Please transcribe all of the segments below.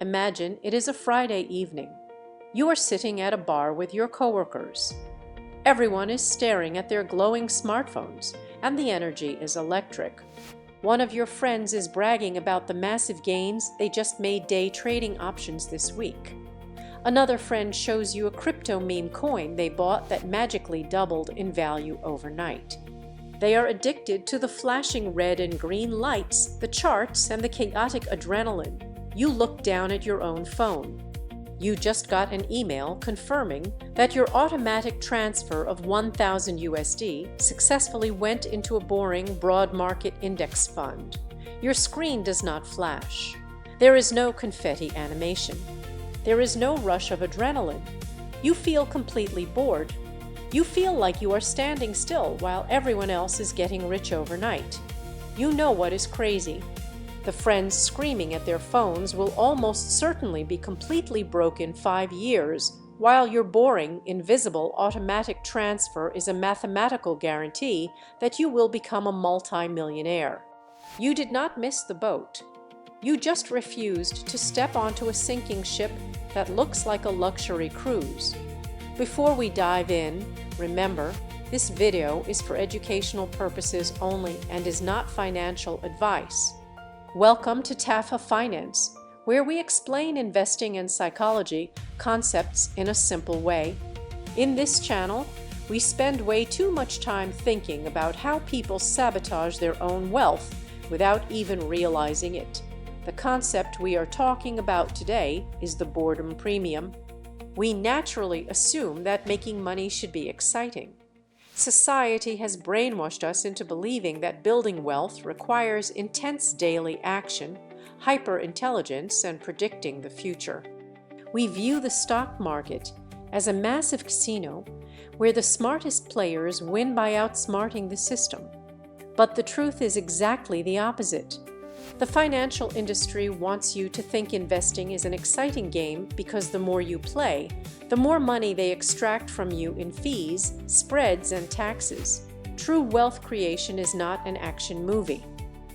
Imagine it is a Friday evening. You are sitting at a bar with your coworkers. Everyone is staring at their glowing smartphones, and the energy is electric. One of your friends is bragging about the massive gains they just made day trading options this week. Another friend shows you a crypto meme coin they bought that magically doubled in value overnight. They are addicted to the flashing red and green lights, the charts, and the chaotic adrenaline. You look down at your own phone. You just got an email confirming that your automatic transfer of 1,000 USD successfully went into a boring broad market index fund. Your screen does not flash. There is no confetti animation. There is no rush of adrenaline. You feel completely bored. You feel like you are standing still while everyone else is getting rich overnight. You know what is crazy. The friends screaming at their phones will almost certainly be completely broke in 5 years, while your boring, invisible automatic transfer is a mathematical guarantee that you will become a multi-millionaire. You did not miss the boat. You just refused to step onto a sinking ship that looks like a luxury cruise. Before we dive in, remember, this video is for educational purposes only and is not financial advice. Welcome to TAFA Finance, where we explain investing and psychology concepts in a simple way. In this channel, we spend way too much time thinking about how people sabotage their own wealth without even realizing it. The concept we are talking about today is the boredom premium. We naturally assume that making money should be exciting. Society has brainwashed us into believing that building wealth requires intense daily action, hyper-intelligence, and predicting the future. We view the stock market as a massive casino where the smartest players win by outsmarting the system. But the truth is exactly the opposite. The financial industry wants you to think investing is an exciting game because the more you play, the more money they extract from you in fees, spreads, and taxes. True wealth creation is not an action movie.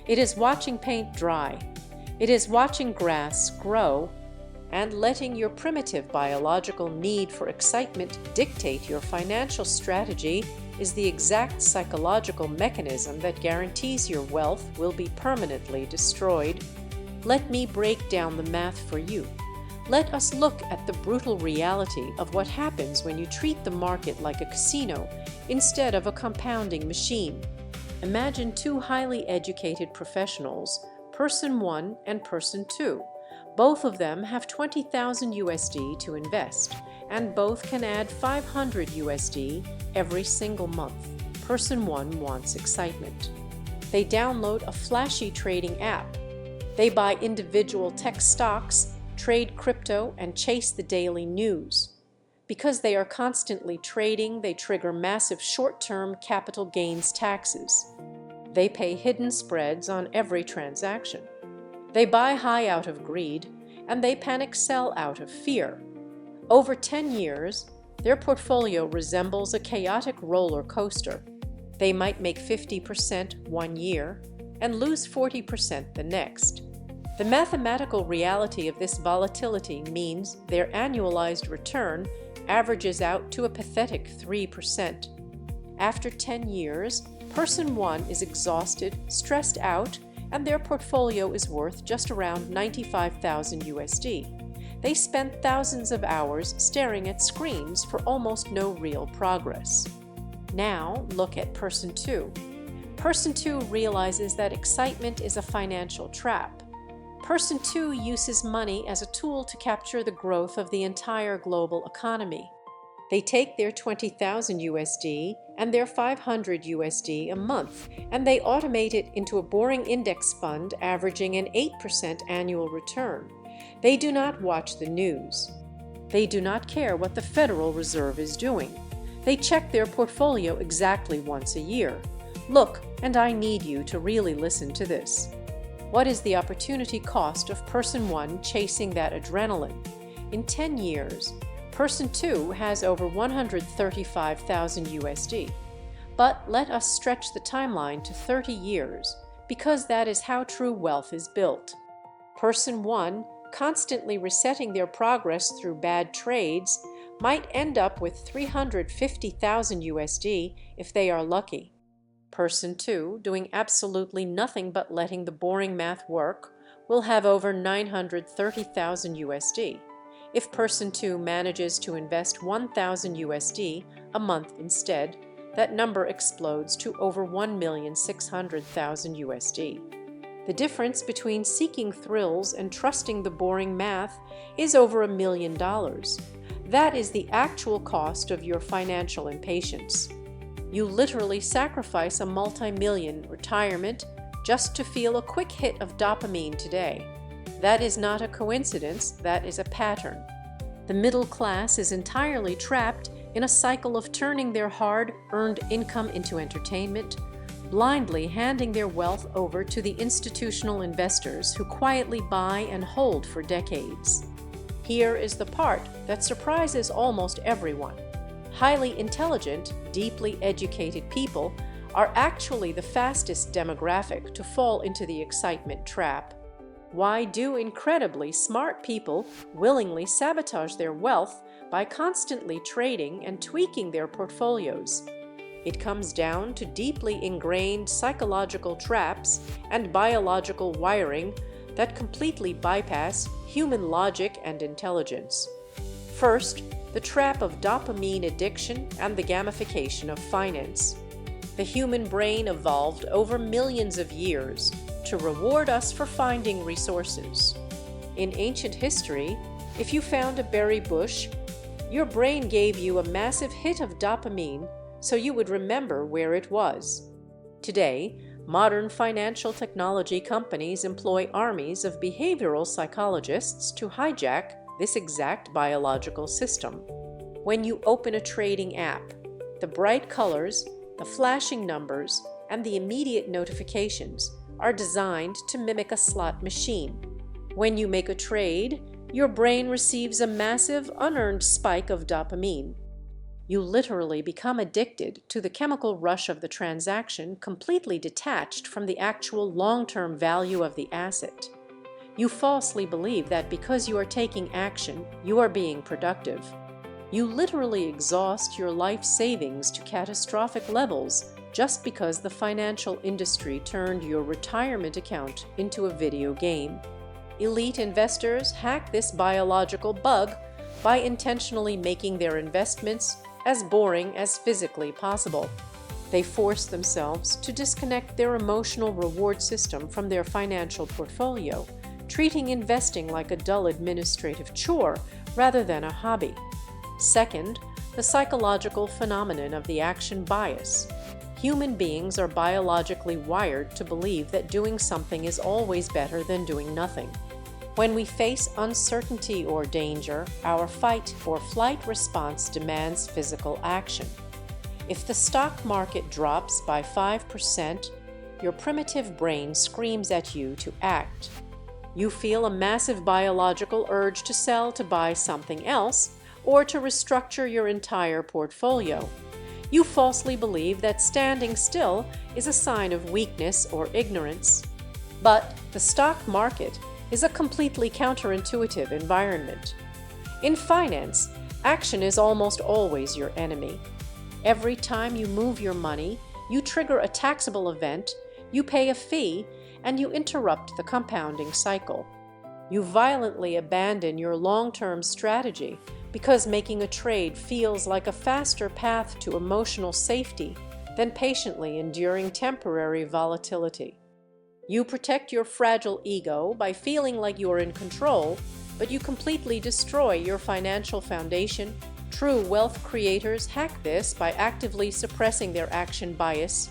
It is watching paint dry. It is watching grass grow and letting your primitive biological need for excitement dictate your financial strategy is the exact psychological mechanism that guarantees your wealth will be permanently destroyed. Let me break down the math for you. Let us look at the brutal reality of what happens when you treat the market like a casino instead of a compounding machine. Imagine two highly educated professionals, person 1 and person 2. Both of them have 20,000 USD to invest, and both can add 500 USD every single month. Person 1 wants excitement. They download a flashy trading app. They buy individual tech stocks, trade crypto, and chase the daily news. Because they are constantly trading, they trigger massive short-term capital gains taxes. They pay hidden spreads on every transaction. They buy high out of greed, and they panic sell out of fear. Over 10 years, their portfolio resembles a chaotic roller coaster. They might make 50% one year and lose 40% the next. The mathematical reality of this volatility means their annualized return averages out to a pathetic 3%. After 10 years, person 1 is exhausted, stressed out, and their portfolio is worth just around 95,000 USD. They spent thousands of hours staring at screens for almost no real progress. Now look at person 2. Person 2 realizes that excitement is a financial trap. Person 2 uses money as a tool to capture the growth of the entire global economy. They take their 20,000 USD and their 500 USD a month, and they automate it into a boring index fund averaging an 8% annual return. They do not watch the news. They do not care what the Federal Reserve is doing. They check their portfolio exactly once a year. Look, and I need you to really listen to this. What is the opportunity cost of person 1 chasing that adrenaline? In 10 years, person 2 has over 135,000 USD. But let us stretch the timeline to 30 years, because that is how true wealth is built. Person 1 constantly resetting their progress through bad trades, might end up with 350,000 USD if they are lucky. Person 2, doing absolutely nothing but letting the boring math work, will have over 930,000 USD. If person 2 manages to invest 1,000 USD a month instead, that number explodes to over 1,600,000 USD. The difference between seeking thrills and trusting the boring math is over $1 million. That is the actual cost of your financial impatience. You literally sacrifice a multi-million retirement just to feel a quick hit of dopamine today. That is not a coincidence, that is a pattern. The middle class is entirely trapped in a cycle of turning their hard-earned income into entertainment, blindly handing their wealth over to the institutional investors who quietly buy and hold for decades. Here is the part that surprises almost everyone. Highly intelligent, deeply educated people are actually the fastest demographic to fall into the excitement trap. Why do incredibly smart people willingly sabotage their wealth by constantly trading and tweaking their portfolios? It comes down to deeply ingrained psychological traps and biological wiring that completely bypass human logic and intelligence. First, the trap of dopamine addiction and the gamification of finance. The human brain evolved over millions of years to reward us for finding resources. In ancient history, if you found a berry bush, your brain gave you a massive hit of dopamine so you would remember where it was. Today, modern financial technology companies employ armies of behavioral psychologists to hijack this exact biological system. When you open a trading app, the bright colors, the flashing numbers, and the immediate notifications are designed to mimic a slot machine. When you make a trade, your brain receives a massive, unearned spike of dopamine. You literally become addicted to the chemical rush of the transaction, completely detached from the actual long-term value of the asset. You falsely believe that because you are taking action, you are being productive. You literally exhaust your life savings to catastrophic levels just because the financial industry turned your retirement account into a video game. Elite investors hack this biological bug by intentionally making their investments as boring as physically possible. They force themselves to disconnect their emotional reward system from their financial portfolio, treating investing like a dull administrative chore rather than a hobby. Second, the psychological phenomenon of the action bias. Human beings are biologically wired to believe that doing something is always better than doing nothing. When we face uncertainty or danger, our fight or flight response demands physical action. If the stock market drops by 5%, your primitive brain screams at you to act. You feel a massive biological urge to sell to buy something else or to restructure your entire portfolio. You falsely believe that standing still is a sign of weakness or ignorance. But the stock market is a completely counterintuitive environment. In finance, action is almost always your enemy. Every time you move your money, you trigger a taxable event, you pay a fee, and you interrupt the compounding cycle. You violently abandon your long-term strategy because making a trade feels like a faster path to emotional safety than patiently enduring temporary volatility. You protect your fragile ego by feeling like you are in control, but you completely destroy your financial foundation. True wealth creators hack this by actively suppressing their action bias.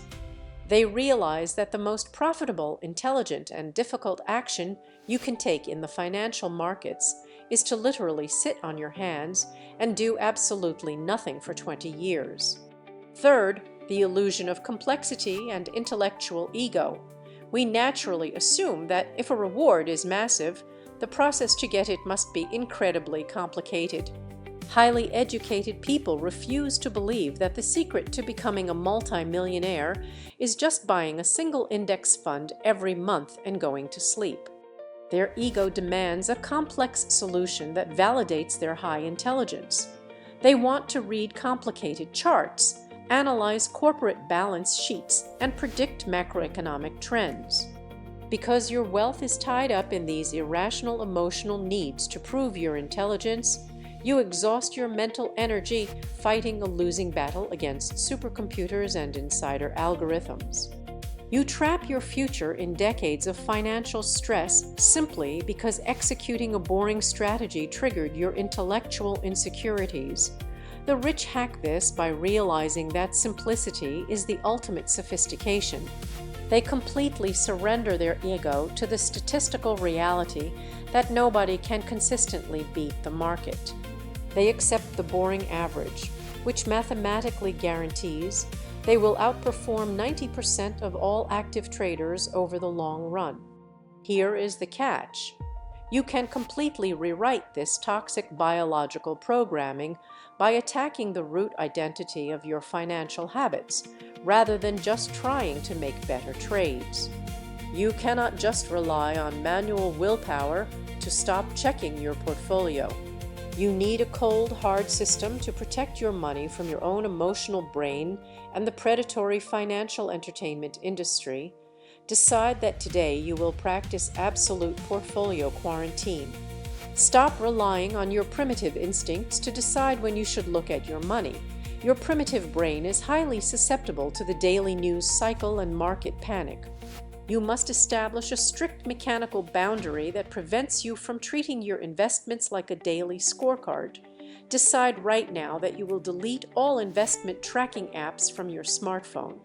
They realize that the most profitable, intelligent, and difficult action you can take in the financial markets is to literally sit on your hands and do absolutely nothing for 20 years. Third, the illusion of complexity and intellectual ego. We naturally assume that if a reward is massive, the process to get it must be incredibly complicated. Highly educated people refuse to believe that the secret to becoming a multi-millionaire is just buying a single index fund every month and going to sleep. Their ego demands a complex solution that validates their high intelligence. They want to read complicated charts, analyze corporate balance sheets, and predict macroeconomic trends. Because your wealth is tied up in these irrational emotional needs to prove your intelligence, you exhaust your mental energy fighting a losing battle against supercomputers and insider algorithms. You trap your future in decades of financial stress simply because executing a boring strategy triggered your intellectual insecurities. The rich hack this by realizing that simplicity is the ultimate sophistication. They completely surrender their ego to the statistical reality that nobody can consistently beat the market. They accept the boring average, which mathematically guarantees they will outperform 90% of all active traders over the long run. Here is the catch. You can completely rewrite this toxic biological programming by attacking the root identity of your financial habits, rather than just trying to make better trades. You cannot just rely on manual willpower to stop checking your portfolio. You need a cold, hard system to protect your money from your own emotional brain and the predatory financial entertainment industry. Decide that today you will practice absolute portfolio quarantine. Stop relying on your primitive instincts to decide when you should look at your money. Your primitive brain is highly susceptible to the daily news cycle and market panic. You must establish a strict mechanical boundary that prevents you from treating your investments like a daily scorecard. Decide right now that you will delete all investment tracking apps from your smartphone.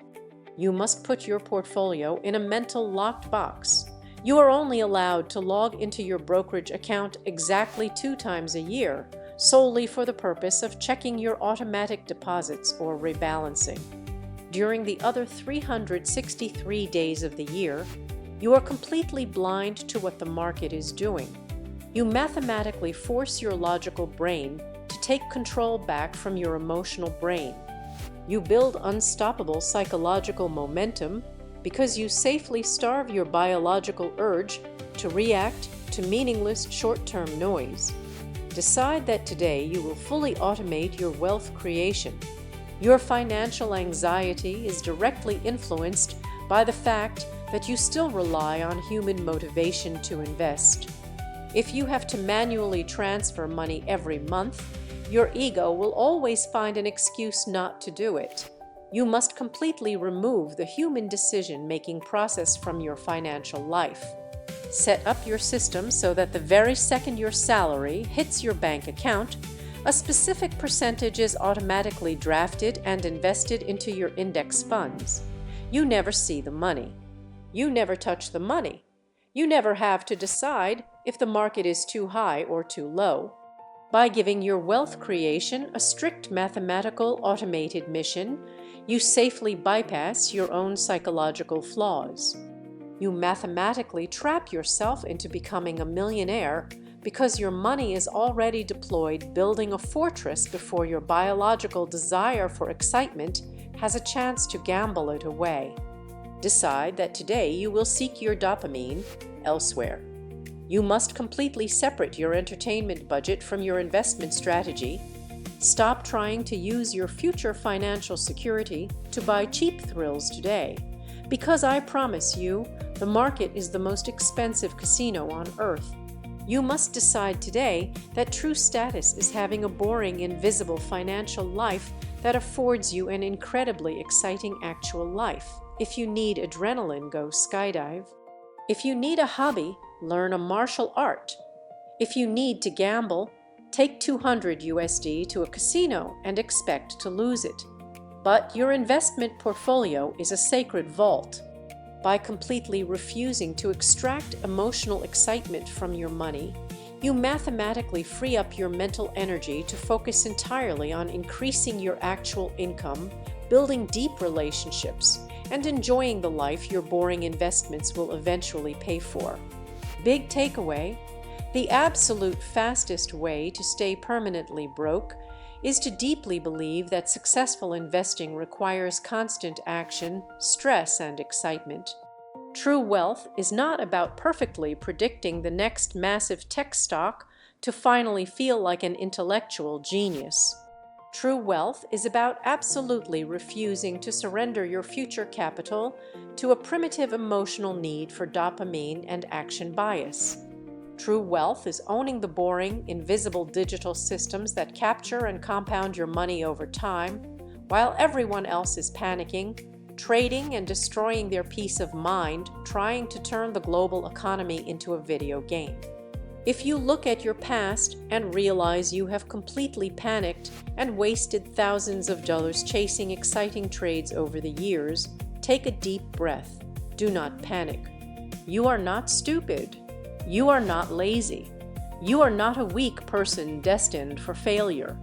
You must put your portfolio in a mental locked box. You are only allowed to log into your brokerage account exactly 2 times a year, solely for the purpose of checking your automatic deposits or rebalancing. During the other 363 days of the year, you are completely blind to what the market is doing. You mathematically force your logical brain to take control back from your emotional brain. You build unstoppable psychological momentum because you safely starve your biological urge to react to meaningless short-term noise. Decide that today you will fully automate your wealth creation. Your financial anxiety is directly influenced by the fact that you still rely on human motivation to invest. If you have to manually transfer money every month, your ego will always find an excuse not to do it. You must completely remove the human decision-making process from your financial life. Set up your system so that the very second your salary hits your bank account, a specific percentage is automatically drafted and invested into your index funds. You never see the money. You never touch the money. You never have to decide if the market is too high or too low. By giving your wealth creation a strict mathematical automated mission, you safely bypass your own psychological flaws. You mathematically trap yourself into becoming a millionaire because your money is already deployed building a fortress before your biological desire for excitement has a chance to gamble it away. Decide that today you will seek your dopamine elsewhere. You must completely separate your entertainment budget from your investment strategy. Stop trying to use your future financial security to buy cheap thrills today, because I promise you, the market is the most expensive casino on earth. You must decide today that true status is having a boring, invisible financial life that affords you an incredibly exciting actual life. If you need adrenaline, go skydive. If you need a hobby, learn a martial art. If you need to gamble, take $200 to a casino and expect to lose it. But your investment portfolio is a sacred vault. By completely refusing to extract emotional excitement from your money, you mathematically free up your mental energy to focus entirely on increasing your actual income, building deep relationships, and enjoying the life your boring investments will eventually pay for. Big takeaway: the absolute fastest way to stay permanently broke is to deeply believe that successful investing requires constant action, stress, and excitement. True wealth is not about perfectly predicting the next massive tech stock to finally feel like an intellectual genius. True wealth is about absolutely refusing to surrender your future capital to a primitive emotional need for dopamine and action bias. True wealth is owning the boring, invisible digital systems that capture and compound your money over time, while everyone else is panicking, trading and destroying their peace of mind, trying to turn the global economy into a video game. If you look at your past and realize you have completely panicked and wasted thousands of dollars chasing exciting trades over the years, take a deep breath. Do not panic. You are not stupid. You are not lazy. You are not a weak person destined for failure.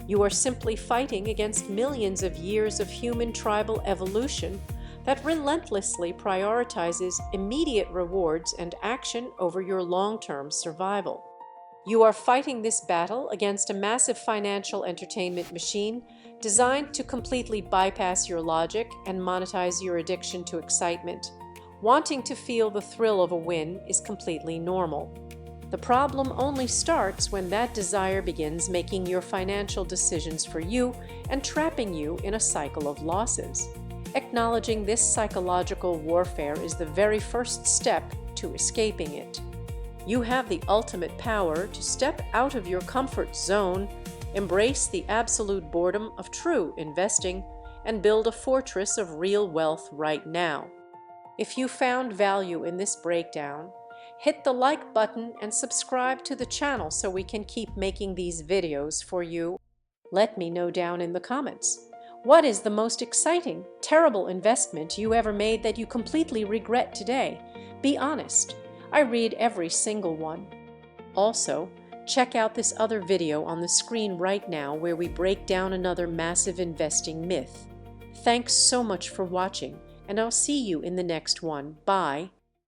You are simply fighting against millions of years of human tribal evolution that relentlessly prioritizes immediate rewards and action over your long-term survival. You are fighting this battle against a massive financial entertainment machine designed to completely bypass your logic and monetize your addiction to excitement. Wanting to feel the thrill of a win is completely normal. The problem only starts when that desire begins making your financial decisions for you and trapping you in a cycle of losses. Acknowledging this psychological warfare is the very first step to escaping it. You have the ultimate power to step out of your comfort zone, embrace the absolute boredom of true investing, and build a fortress of real wealth right now. If you found value in this breakdown, hit the like button and subscribe to the channel so we can keep making these videos for you. Let me know down in the comments. What is the most exciting, terrible investment you ever made that you completely regret today? Be honest. I read every single one. Also, check out this other video on the screen right now where we break down another massive investing myth. Thanks so much for watching, and I'll see you in the next one. Bye.